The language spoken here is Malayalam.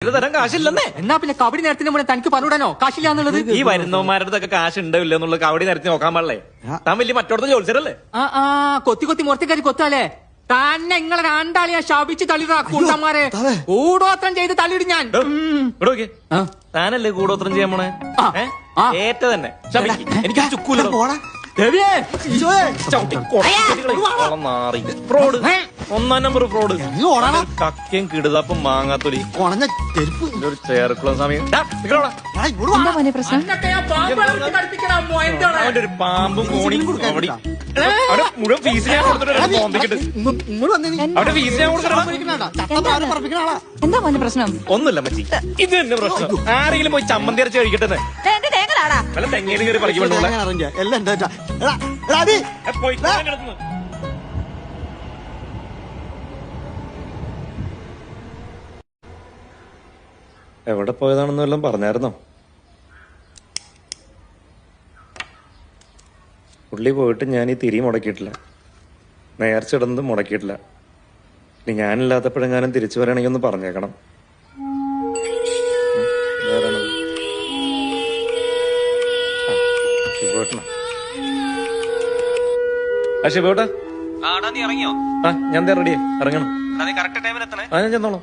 തരാൻ കാശില്ലെന്നേ. എന്നാ പിന്നെ കബഡി നേരത്തിന് മുന്നേ തനിക്ക് പറഞ്ഞുവിടാനോ കാശില്ലാന്നുള്ളത്? ഈ വരുന്നവന്മാരുടെ കാശ് ഉണ്ടോ ഇല്ല എന്നുള്ള കബഡി നേരത്തെ നോക്കാൻ പാടില്ലേ? താൻ വലിയ മറ്റോടത്ത് ജോലിച്ചരല്ലേ? കൊത്തി കൊത്തി മുറത്തിക്കാരി കൊത്താലേ തന്നെ നിങ്ങളെ രണ്ടാളെ ഞാൻ ശാപിച്ച് തള്ളിടാ കൂട്ടന്മാരെ. കൂടോത്രം ചെയ്ത് തള്ളിയിടും ഞാൻ. താനല്ലേ കൂടോത്രം ചെയ്യാൻ പോണേ? ഏറ്റ തന്നെ എനിക്ക് ചുക്കൂല. ഫ്രോഡ്, ഒന്നാം നമ്പർ ഫ്രോഡ്. കക്കയും കിടുതപ്പം മാങ്ങാത്തൊലി ഒരു ചേർക്കുള്ള സമയം. അവന്റെ ഒരു പാമ്പും കോണിയും മുഴുവൻ ഫീസ് ഞാൻ കൊടുത്തിട്ട് എന്താ മോനെ പ്രശ്നം? ഒന്നുമില്ല മച്ചി, ഇത് തന്നെ പ്രശ്നം. ആരെങ്കിലും പോയി ചമ്മന്തി അരച്ച് കഴിക്കട്ടെ. വല്ല തെങ്ങേലും കയറി പറിക്കും. എവിടെ പോയതാണെന്ന് വല്ലതും പറഞ്ഞായിരുന്നോ? പുള്ളി പോയിട്ട് ഞാൻ ഈ തിരി മുടക്കിയിട്ടില്ല, നേർച്ചിടുന്നത് മുടക്കിയിട്ടില്ല. ഇനി ഞാനില്ലാത്തപ്പോഴെങ്ങാനും തിരിച്ചു വരണമെങ്കിൽ ഒന്ന് പറഞ്ഞേക്കണം. ശിവോട്ടാ, നീ ഇറങ്ങിയോ? ഞാൻ റെഡിയാ, ഇറങ്ങണം. കറക്റ്റ് ടൈമിൽ എത്തണേ. ഞാൻ ചെന്നോളാം.